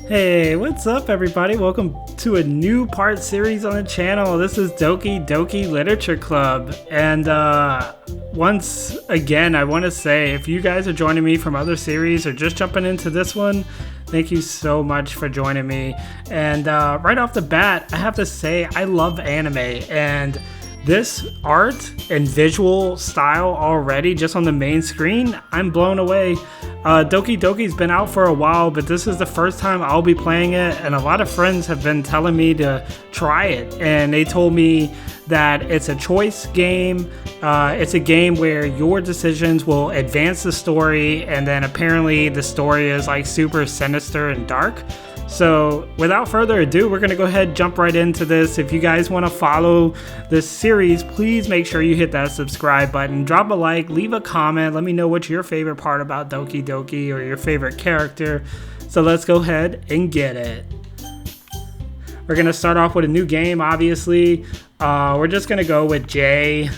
Hey, what's up everybody? Welcome to a new part series on the channel. This is Doki Doki Literature Club. And once again, I want to say, if you guys are joining me from other series or just jumping into this one, thank you so much for joining me. And right off the bat, I have to say I love anime, and this art and visual style already just on the main screen, I'm blown away. Doki Doki's been out for a while, but this is the first time I'll be playing it, and a lot of friends have been telling me to try it, and they told me that it's a choice game. It's a game where your decisions will advance the story, and then apparently the story is like super sinister and dark. So without further ado, we're going to go ahead and jump right into this. If you guys want to follow this series, please make sure you hit that subscribe button, drop a like, leave a comment, let me know what's your favorite part about Doki Doki or your favorite character. So let's go ahead and get it. We're going to start off with a new game, obviously. We're just going to go with J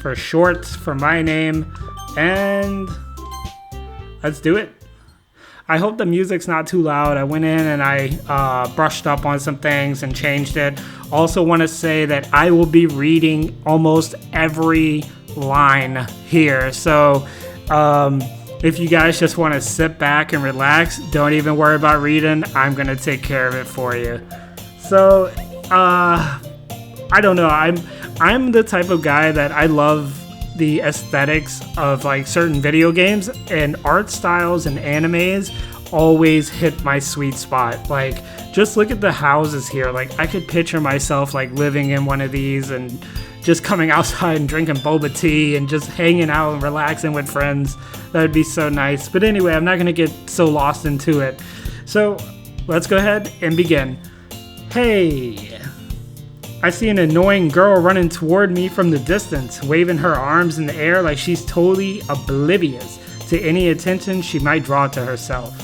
for short for my name, and let's do it. I hope the music's not too loud. I went in and I brushed up on some things and changed it. Also want to say that I will be reading almost every line here. So if you guys just want to sit back and relax, don't even worry about reading. I'm going to take care of it for you. So I don't know. I'm the type of guy that I love the aesthetics of like certain video games, and art styles and animes always hit my sweet spot. Like, just look at the houses here. Like, I could picture myself like living in one of these and just coming outside and drinking boba tea and just hanging out and relaxing with friends. That would be so nice. But anyway, I'm not going to get so lost into it. So let's go ahead and begin. Hey, I see an annoying girl running toward me from the distance, waving her arms in the air like she's totally oblivious to any attention she might draw to herself.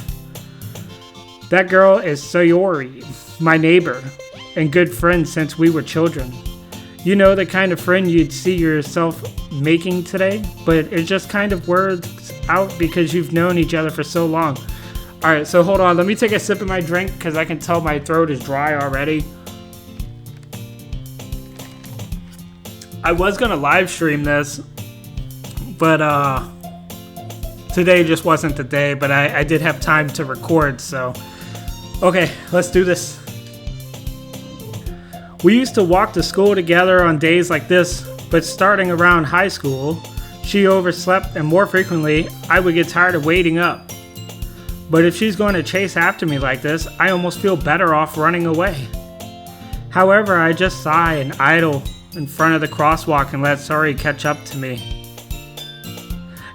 That girl is Sayori, my neighbor and good friend since we were children. You know, the kind of friend you'd see yourself making today, but it just kind of works out because you've known each other for so long. Alright, so hold on, let me take a sip of my drink because I can tell my throat is dry already. I was going to live stream this, but today just wasn't the day, but I did have time to record, so okay, let's do this. We used to walk to school together on days like this, but starting around high school, she overslept, and more frequently, I would get tired of waiting up. But if she's going to chase after me like this, I almost feel better off running away. However, I just sigh and idle in front of the crosswalk and let Sayori catch up to me.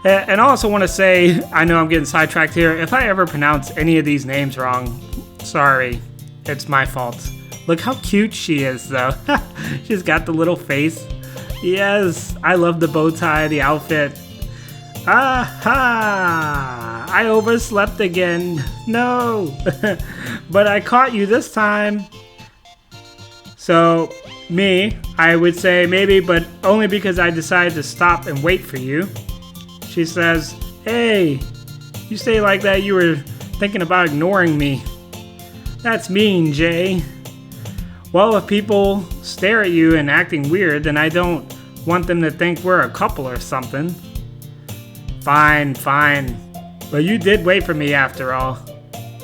And I also want to say, I know I'm getting sidetracked here, if I ever pronounce any of these names wrong, sorry, it's my fault. Look how cute she is though. She's got the little face. Yes, I love the bow tie, the outfit. Aha! I overslept again. No! But I caught you this time. So, me, I would say maybe, but only because I decided to stop and wait for you. She says, hey, you say like that you were thinking about ignoring me. That's mean, Jay. Well, if people stare at you and acting weird, then I don't want them to think we're a couple or something. Fine. But you did wait for me after all.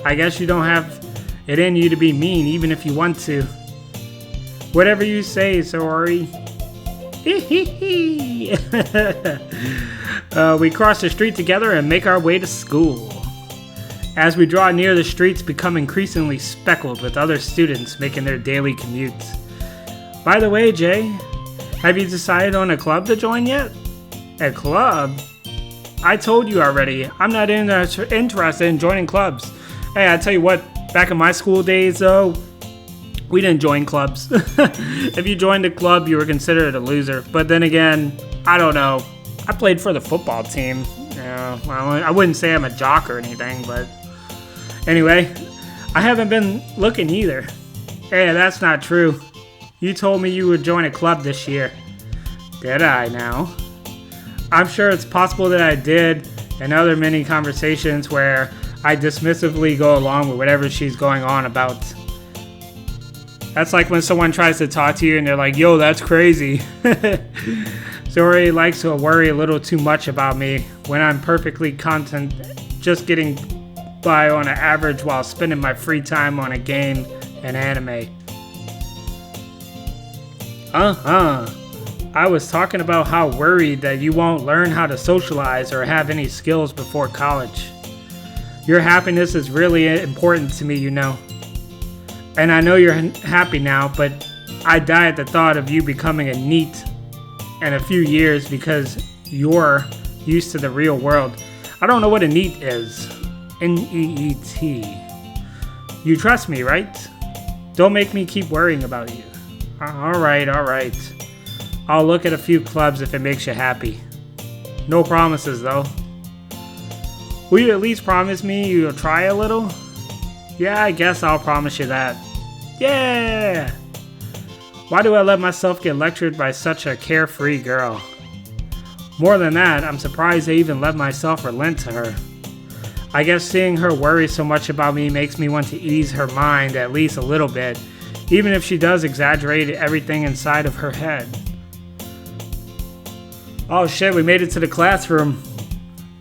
I guess you don't have it in you to be mean even if you want to. Whatever you say, Sayori. We cross the street together and make our way to school. As we draw near, the streets become increasingly speckled with other students making their daily commutes. By the way, Jay, have you decided on a club to join yet? A club? I told you already, I'm not interested in joining clubs. Hey, I tell you what, back in my school days though, we didn't join clubs. If you joined a club, you were considered a loser. But then again, I don't know. I played for the football team. Yeah, well, I wouldn't say I'm a jock or anything, but anyway, I haven't been looking either. Hey, that's not true. You told me you would join a club this year. Did I now? I'm sure it's possible that I did, and other many conversations where I dismissively go along with whatever she's going on about. That's like when someone tries to talk to you and they're like, yo, that's crazy. Sayori likes to worry a little too much about me when I'm perfectly content, just getting by on an average while spending my free time on a game and anime. I was talking about how worried that you won't learn how to socialize or have any skills before college. Your happiness is really important to me, you know. And I know you're happy now, but I die at the thought of you becoming a NEET in a few years because you're used to the real world. I don't know what a NEET is. N-E-E-T. You trust me, right? Don't make me keep worrying about you. Alright. I'll look at a few clubs if it makes you happy. No promises, though. Will you at least promise me you'll try a little? Yeah, I guess I'll promise you that. Yeah! Why do I let myself get lectured by such a carefree girl? More than that, I'm surprised I even let myself relent to her. I guess seeing her worry so much about me makes me want to ease her mind at least a little bit, even if she does exaggerate everything inside of her head. Oh shit, we made it to the classroom.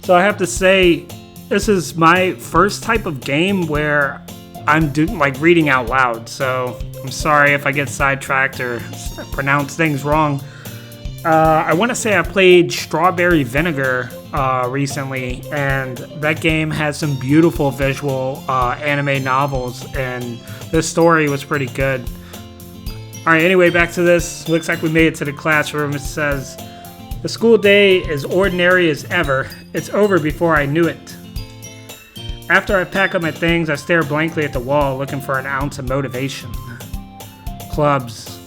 So I have to say, this is my first type of game where I'm reading out loud, so I'm sorry if I get sidetracked or pronounce things wrong. I want to say I played Strawberry Vinegar recently, and that game has some beautiful visual anime novels, and the story was pretty good. Alright, anyway, back to this. Looks like we made it to the classroom. It says, the school day is ordinary as ever. It's over before I knew it. After I pack up my things, I stare blankly at the wall, looking for an ounce of motivation. Clubs.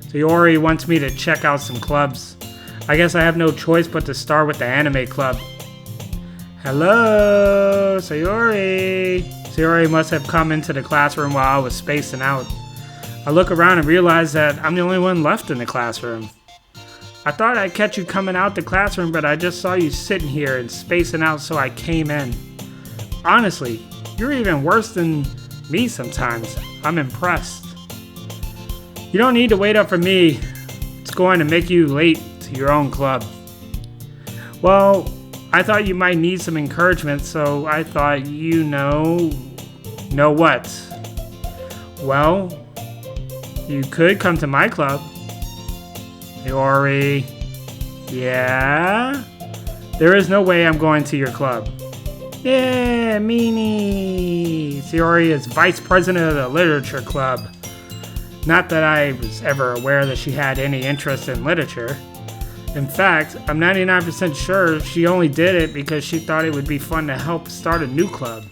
Sayori wants me to check out some clubs. I guess I have no choice but to start with the anime club. Hello, Sayori. Sayori must have come into the classroom while I was spacing out. I look around and realize that I'm the only one left in the classroom. I thought I'd catch you coming out the classroom, but I just saw you sitting here and spacing out, so I came in. Honestly, you're even worse than me sometimes. I'm impressed. You don't need to wait up for me. It's going to make you late to your own club. Well, I thought you might need some encouragement, so I thought know what? Well, you could come to my club. Sayori. Yeah? There is no way I'm going to your club. Yeah, meanie. Sayori is vice president of the literature club. Not that I was ever aware that she had any interest in literature. In fact, I'm 99% sure she only did it because she thought it would be fun to help start a new club.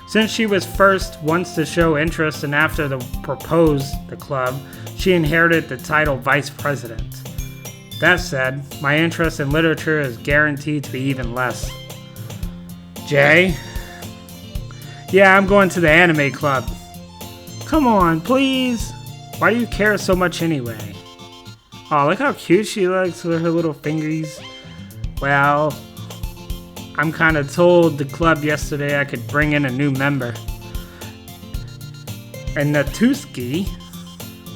Since she was first once to show interest and after the club, she inherited the title Vice President. That said, my interest in literature is guaranteed to be even less. Jay? Yeah, I'm going to the anime club. Come on, please. Why do you care so much anyway? Oh, look how cute she looks with her little fingers. Well, I'm kind of told the club yesterday I could bring in a new member. And Natuski,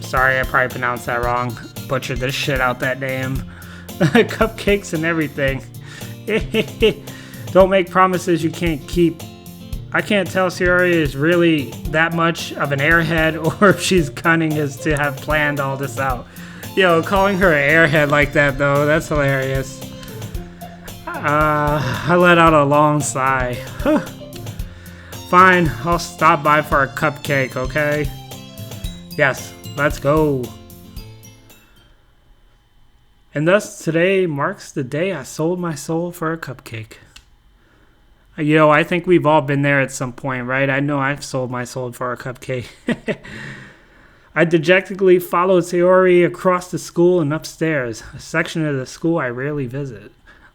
sorry I probably pronounced that wrong, butchered the shit out that name. Cupcakes and everything. Don't make promises you can't keep. I can't tell Sayori is really that much of an airhead or if she's cunning as to have planned all this out. Yo, calling her an airhead like that though, that's hilarious. I let out a long sigh. Fine, I'll stop by for a cupcake, okay? Yes, let's go. And thus, today marks the day I sold my soul for a cupcake. You know, I think we've all been there at some point, right? I know I've sold my soul for a cupcake. I dejectedly followed Sayori across the school and upstairs, a section of the school I rarely visit.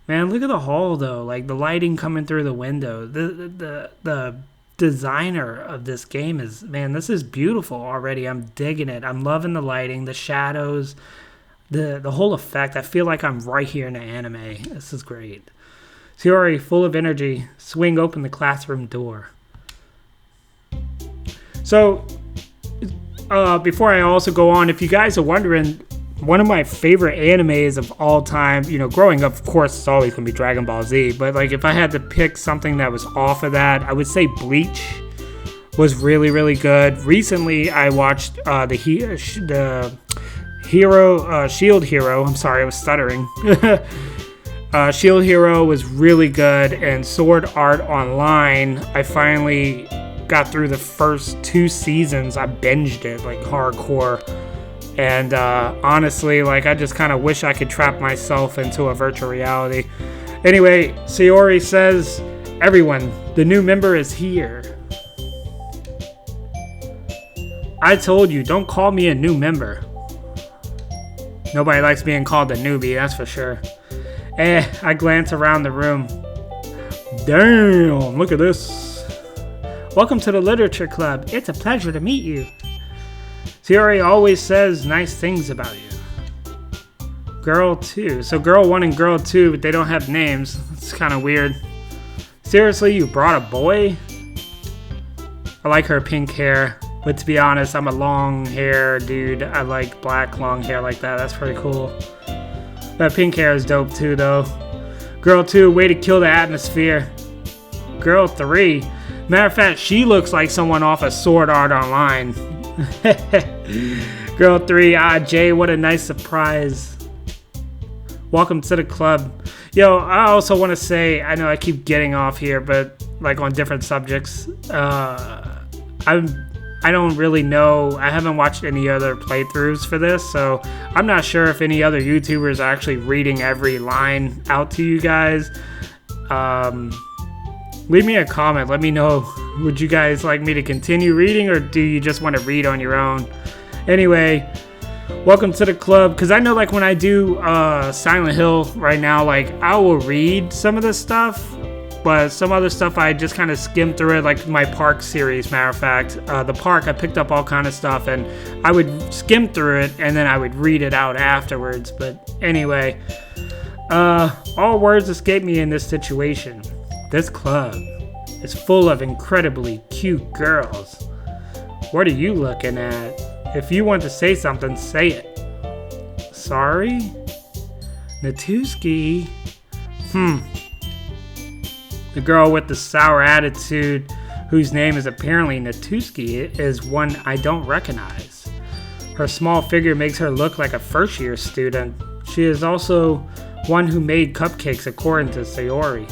Man, look at the hall, though. Like, the lighting coming through the window. The designer of this game is, man, this is beautiful already. I'm digging it. I'm loving the lighting, the shadows, the whole effect. I feel like I'm right here in the anime. This is great. Sayori, full of energy, swing open the classroom door. So, before I also go on, if you guys are wondering, one of my favorite animes of all time, growing up, of course, it's always going to be Dragon Ball Z. But, if I had to pick something that was off of that, I would say Bleach was really, really good. Recently, I watched Shield Hero. I'm sorry, I was stuttering. Shield Hero was really good. And Sword Art Online, I finally got through the first 2 seasons. I binged it, hardcore. And honestly, I just kind of wish I could trap myself into a virtual reality. Anyway, Sayori says, everyone, the new member is here. I told you, don't call me a new member. Nobody likes being called a newbie, that's for sure. I glance around the room. Damn, look at this. Welcome to the Literature Club. It's a pleasure to meet you. Sayori always says nice things about you. Girl 2. So Girl 1 and Girl 2, but they don't have names. It's kind of weird. Seriously, you brought a boy? I like her pink hair. But to be honest, I'm a long hair dude. I like black long hair like that. That's pretty cool. That pink hair is dope too, though. Girl 2, way to kill the atmosphere. Girl 3. Matter of fact, she looks like someone off of Sword Art Online. Girl 3, Jay, what a nice surprise. Welcome to the club. Yo, I also want to say, I know I keep getting off here, but on different subjects. I don't really know. I haven't watched any other playthroughs for this, so I'm not sure if any other YouTubers are actually reading every line out to you guys. Leave me a comment. Let me know. Would you guys like me to continue reading, or do you just want to read on your own? Anyway, welcome to the club. Because I know when I do Silent Hill right now, I will read some of this stuff. But some other stuff I just kind of skimmed through it, like my Park series, matter of fact. The Park, I picked up all kind of stuff, and I would skim through it, and then I would read it out afterwards. But anyway, all words escape me in this situation. This club is full of incredibly cute girls. What are you looking at? If you want to say something, say it. Sorry? Natsuki? The girl with the sour attitude, whose name is apparently Natsuki, is one I don't recognize. Her small figure makes her look like a first-year student. She is also one who made cupcakes according to Sayori.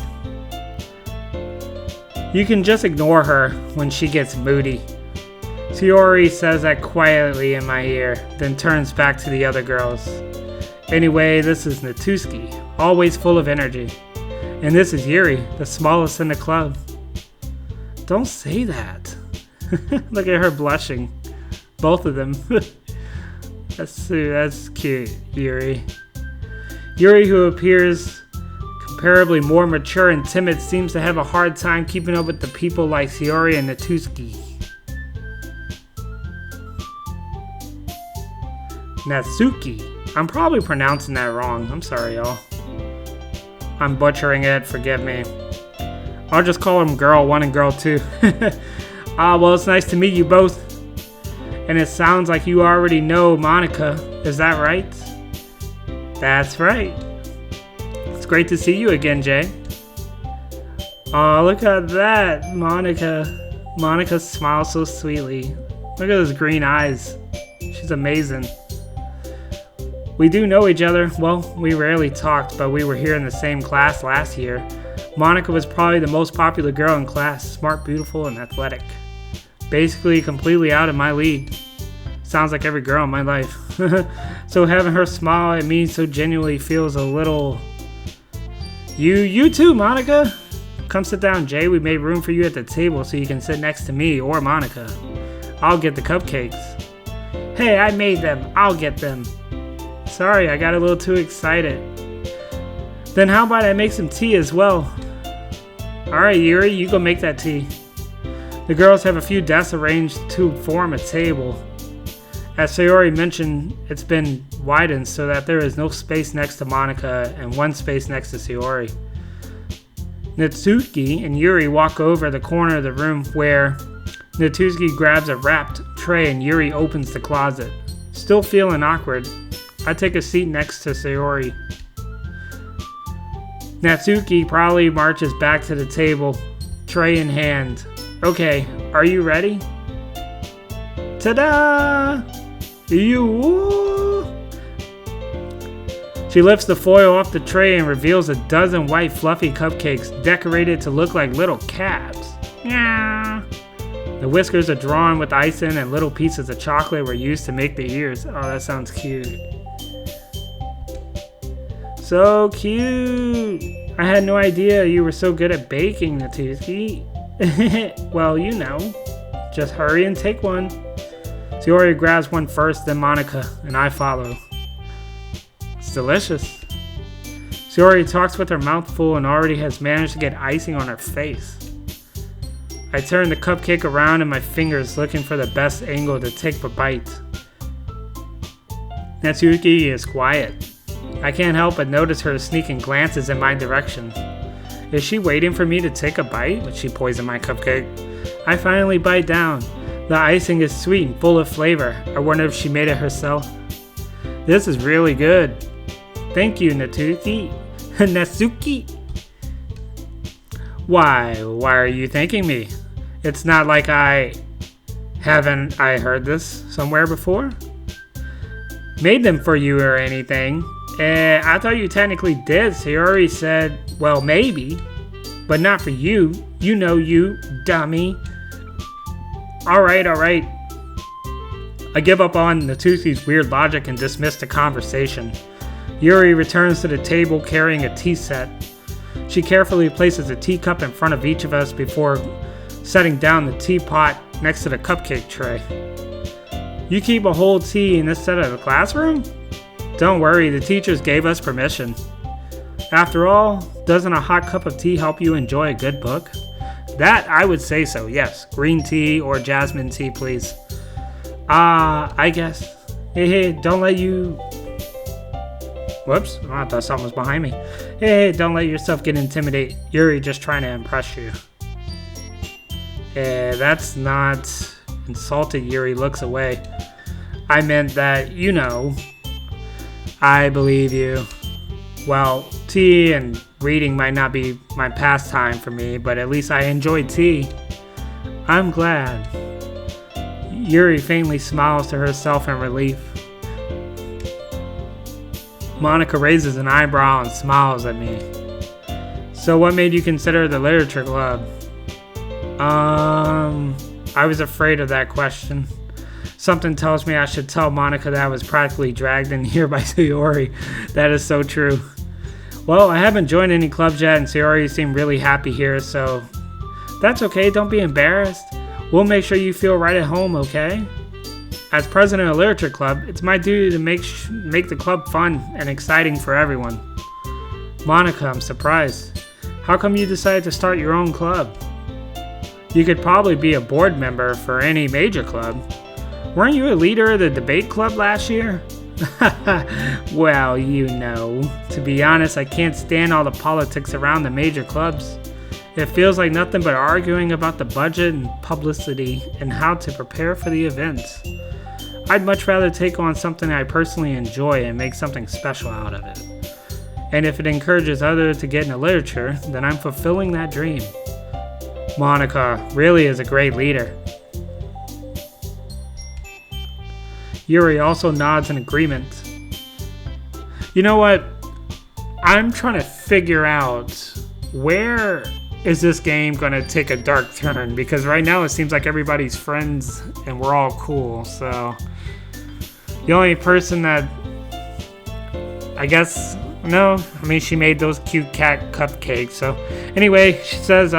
You can just ignore her when she gets moody. Sayori says that quietly in my ear, then turns back to the other girls. Anyway, this is Natsuki, always full of energy. And this is Yuri, the smallest in the club. Don't say that. Look at her blushing. Both of them. That's cute, Yuri. Yuri, who appears comparably more mature and timid, seems to have a hard time keeping up with the people like Sayori and Natsuki. Natsuki. I'm probably pronouncing that wrong. I'm sorry, y'all. I'm butchering it, forgive me. I'll just call them Girl 1 and Girl 2. Well, it's nice to meet you both. And it sounds like you already know Monica. Is that right? That's right. It's great to see you again, Jay. Oh, look at that, Monica. Monica smiles so sweetly. Look at those green eyes. She's amazing. We do know each other. Well, we rarely talked, but we were here in the same class last year. Monica was probably the most popular girl in class. Smart, beautiful, and athletic. Basically, completely out of my league. Sounds like every girl in my life. So having her smile at me so genuinely feels a little... You too, Monica. Come sit down, Jay. We made room for you at the table so you can sit next to me or Monica. I'll get the cupcakes. Hey, I made them. I'll get them. Sorry, I got a little too excited. Then how about I make some tea as well? Alright, Yuri, you go make that tea. The girls have a few desks arranged to form a table. As Sayori mentioned, it's been widened so that there is no space next to Monica and one space next to Sayori. Natsuki and Yuri walk over the corner of the room where Natsuki grabs a wrapped tray and Yuri opens the closet. Still feeling awkward, I take a seat next to Sayori. Natsuki probably marches back to the table, tray in hand. Okay, are you ready? Ta-da! She lifts the foil off the tray and reveals a dozen white fluffy cupcakes decorated to look like little cats. Yeah. The whiskers are drawn with icing and little pieces of chocolate were used to make the ears. Oh, that sounds cute. So cute. I had no idea you were so good at baking, Natsuki. Well, you know. Just hurry and take one. Sayori grabs one first, then Monica, and I follow. It's delicious. Sayori talks with her mouth full and already has managed to get icing on her face. I turn the cupcake around in my fingers looking for the best angle to take a bite. Natsuki is quiet. I can't help but notice her sneaking glances in my direction. Is she waiting for me to take a bite? Would she poison my cupcake? I finally bite down. The icing is sweet and full of flavor. I wonder if she made it herself. This is really good. Thank you, Natsuki. Natsuki. Why are you thanking me? It's not like haven't I heard this somewhere before? Made them for you or anything. I thought you technically did. Sayori said, well, maybe, but not for you. You know, you dummy. All right. I give up on Natsuki's weird logic and dismiss the conversation. Yuri returns to the table carrying a tea set. She carefully places a teacup in front of each of us before setting down the teapot next to the cupcake tray. You keep a whole tea in this set of the classroom? Don't worry, the teachers gave us permission. After all, doesn't a hot cup of tea help you enjoy a good book? That, I would say so, yes. Green tea or jasmine tea, please. I guess. Hey, don't let you... Whoops, I thought something was behind me. Hey, don't let yourself get intimidated. Yuri just trying to impress you. That's not... Insulted, Yuri looks away. I meant that, you know... I believe you. Well, tea and reading might not be my pastime for me, but at least I enjoy tea. I'm glad. Yuri faintly smiles to herself in relief. Monica raises an eyebrow and smiles at me. So what made you consider the literature club? I was afraid of that question. Something tells me I should tell Monica that I was practically dragged in here by Sayori. That is so true. Well, I haven't joined any clubs yet, and Sayori seemed really happy here, so... That's okay, don't be embarrassed. We'll make sure you feel right at home, okay? As president of the Literature Club, it's my duty to make the club fun and exciting for everyone. Monica, I'm surprised. How come you decided to start your own club? You could probably be a board member for any major club. Weren't you a leader of the debate club last year? Well, you know. To be honest, I can't stand all the politics around the major clubs. It feels like nothing but arguing about the budget and publicity and how to prepare for the events. I'd much rather take on something I personally enjoy and make something special out of it. And if it encourages others to get into literature, then I'm fulfilling that dream. Monica really is a great leader. Yuri also nods in agreement. You know what? I'm trying to figure out where is this game going to take a dark turn, because right now it seems like everybody's friends and we're all cool, so the only person that she made those cute cat cupcakes. So anyway, she says,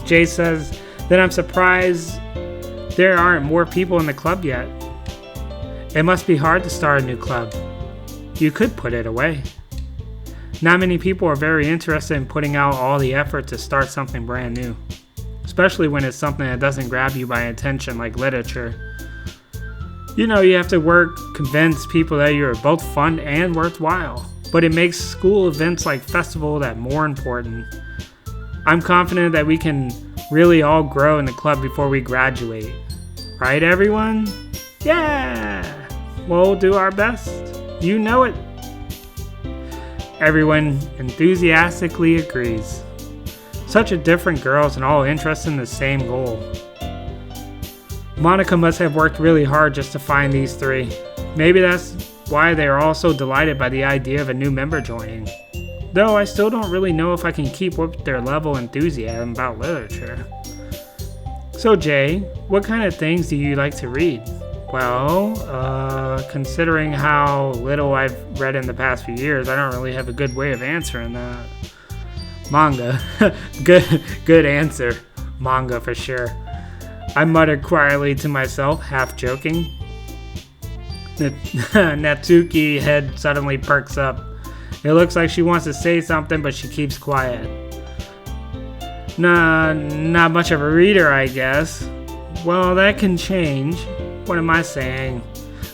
Jay says, then I'm surprised there aren't more people in the club yet. It must be hard to start a new club. You could put it away. Not many people are very interested in putting out all the effort to start something brand new, especially when it's something that doesn't grab you by attention like literature. You know, you have to convince people that you're both fun and worthwhile, but it makes school events like festival that more important. I'm confident that we can really all grow in the club before we graduate. Right, everyone? Yeah! We'll do our best. You know it. Everyone enthusiastically agrees. Such a different girls and all interested in the same goal. Monica must have worked really hard just to find these three. Maybe that's why they are all so delighted by the idea of a new member joining. Though I still don't really know if I can keep up their level of enthusiasm about literature. So Jay, what kind of things do you like to read? Well, considering how little I've read in the past few years, I don't really have a good way of answering that. Manga. Good answer. Manga for sure. I muttered quietly to myself, half joking. Natsuki's head suddenly perks up. It looks like she wants to say something, but she keeps quiet. Nah, not much of a reader, I guess. Well, that can change. What am I saying?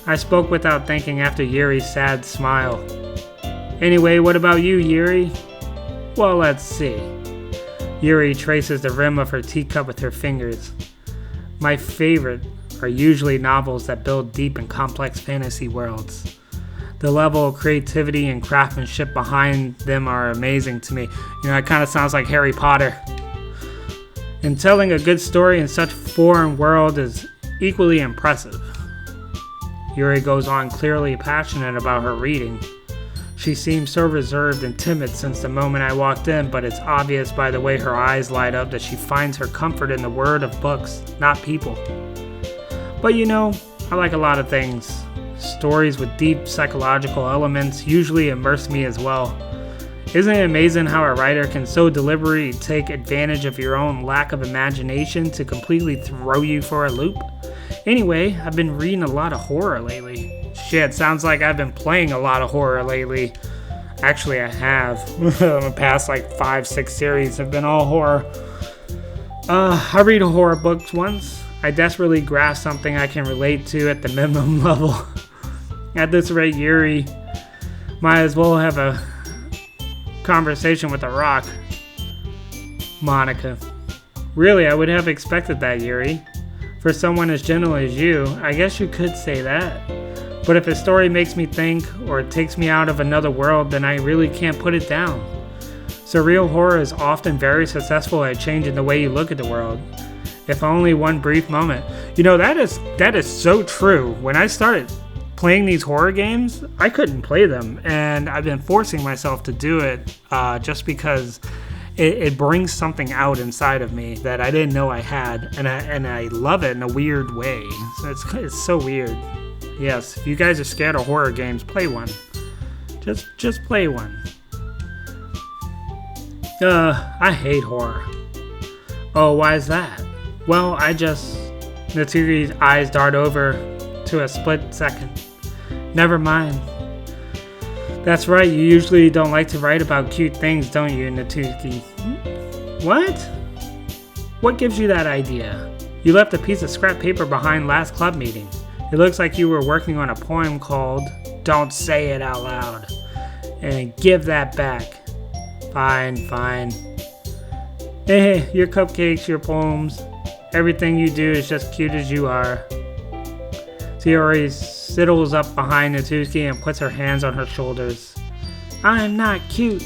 I spoke without thinking after Yuri's sad smile. Anyway, what about you, Yuri? Well, let's see. Yuri traces the rim of her teacup with her fingers. My favorite are usually novels that build deep and complex fantasy worlds. The level of creativity and craftsmanship behind them are amazing to me. You know, it kind of sounds like Harry Potter. And telling a good story in such foreign world is equally impressive. Yuri goes on, clearly passionate about her reading. She seems so reserved and timid since the moment I walked in, but it's obvious by the way her eyes light up that she finds her comfort in the word of books, not people. But you know, I like a lot of things. Stories with deep psychological elements usually immerse me as well. Isn't it amazing how a writer can so deliberately take advantage of your own lack of imagination to completely throw you for a loop? Anyway, I've been reading a lot of horror lately. Shit, sounds like I've been playing a lot of horror lately. Actually, I have. The past 5-6 series have been all horror. I read horror books once. I desperately grasp something I can relate to at the minimum level. At this rate, Yuri might as well have a conversation with a rock. Monica. Really, I would have expected that, Yuri. For someone as gentle as you, I guess you could say that. But if a story makes me think, or it takes me out of another world, then I really can't put it down. Surreal horror is often very successful at changing the way you look at the world. If only one brief moment. You know, that is so true. When I started playing these horror games, I couldn't play them, and I've been forcing myself to do it just because it brings something out inside of me that I didn't know I had, and I love it in a weird way. So it's so weird. Yes, if you guys are scared of horror games, play one. Just play one. I hate horror. Oh, why is that? Well, Natsuki's eyes dart over to a split second. Never mind. That's right, you usually don't like to write about cute things, don't you, Natsuki? What? What gives you that idea? You left a piece of scrap paper behind last club meeting. It looks like you were working on a poem called Don't Say It Out Loud. And give that back. Fine. Hey, your cupcakes, your poems, everything you do is just cute as you are. Sayori sidles up behind Natsuki and puts her hands on her shoulders. I'm not cute.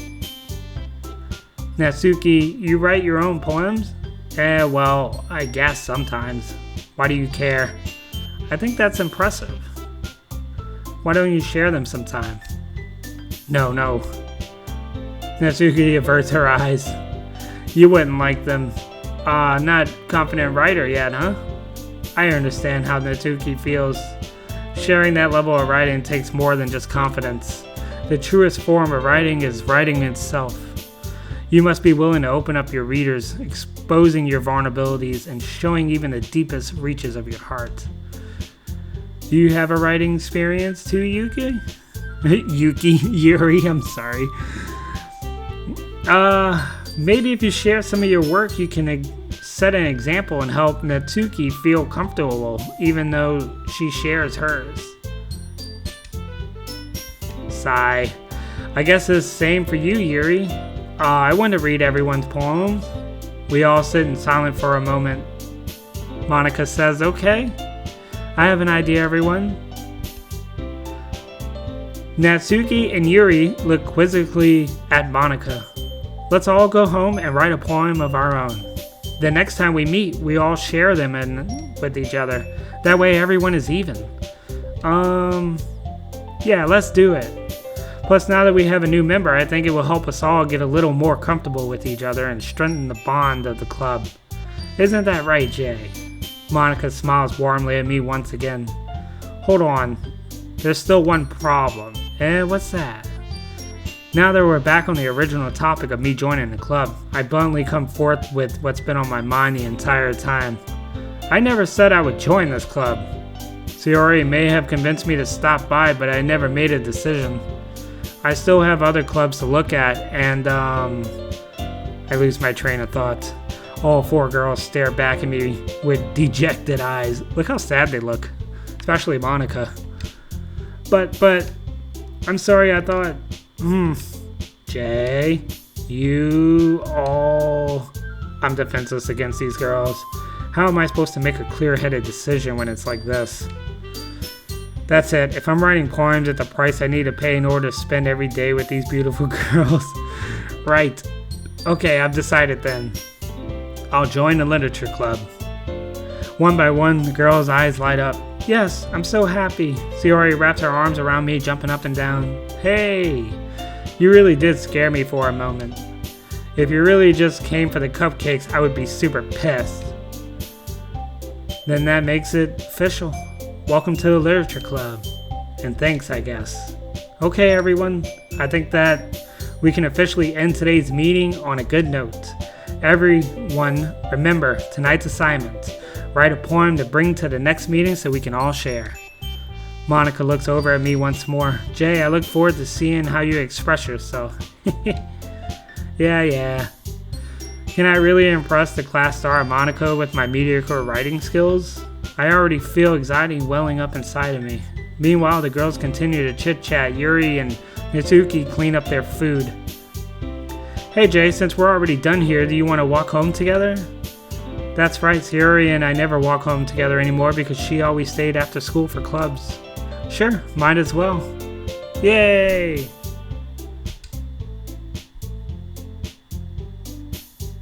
Natsuki, you write your own poems? Well, I guess sometimes. Why do you care? I think that's impressive. Why don't you share them sometime? No. Natsuki averts her eyes. You wouldn't like them. Not confident writer yet, huh? I understand how Natsuki feels. Sharing that level of writing takes more than just confidence. The truest form of writing is writing itself. You must be willing to open up your readers, exposing your vulnerabilities and showing even the deepest reaches of your heart. Do you have a writing experience too, Yuri, I'm sorry. Maybe if you share some of your work, you can set an example and help Natsuki feel comfortable, even though she shares hers. Sigh. I guess it's the same for you, Yuri. I want to read everyone's poems. We all sit in silence for a moment. Monika says, "Okay, I have an idea, everyone." Natsuki and Yuri look quizzically at Monika. "Let's all go home and write a poem of our own. The next time we meet, we all share them with each other. That way everyone is even." Yeah, let's do it. Plus, now that we have a new member, I think it will help us all get a little more comfortable with each other and strengthen the bond of the club. Isn't that right, Jay? Monika smiles warmly at me once again. Hold on, there's still one problem. What's that? Now that we're back on the original topic of me joining the club, I bluntly come forth with what's been on my mind the entire time. I never said I would join this club. Sayori may have convinced me to stop by, but I never made a decision. I still have other clubs to look at, and I lose my train of thought. All four girls stare back at me with dejected eyes. Look how sad they look, especially Monika. But, I'm sorry, I thought, Jay, you all... I'm defenseless against these girls. How am I supposed to make a clear-headed decision when it's like this? That's it. If I'm writing poems at the price I need to pay in order to spend every day with these beautiful girls. Right. Okay, I've decided then. I'll join the literature club. One by one, the girls' eyes light up. Yes, I'm so happy. Sayori wraps her arms around me, jumping up and down. Hey, you really did scare me for a moment. If you really just came for the cupcakes, I would be super pissed. Then that makes it official. Welcome to the literature club. And thanks, I guess. Okay, everyone. I think that we can officially end today's meeting on a good note. Everyone, remember tonight's assignment. Write a poem to bring to the next meeting so we can all share. Monika looks over at me once more. Jay, I look forward to seeing how you express yourself. Yeah. Can I really impress the class star Monika with my mediocre writing skills? I already feel anxiety welling up inside of me. Meanwhile, the girls continue to chit-chat. Yuri and Natsuki clean up their food. Hey Jay, since we're already done here, do you want to walk home together? That's right, Sayori and I never walk home together anymore because she always stayed after school for clubs. Sure, might as well. Yay!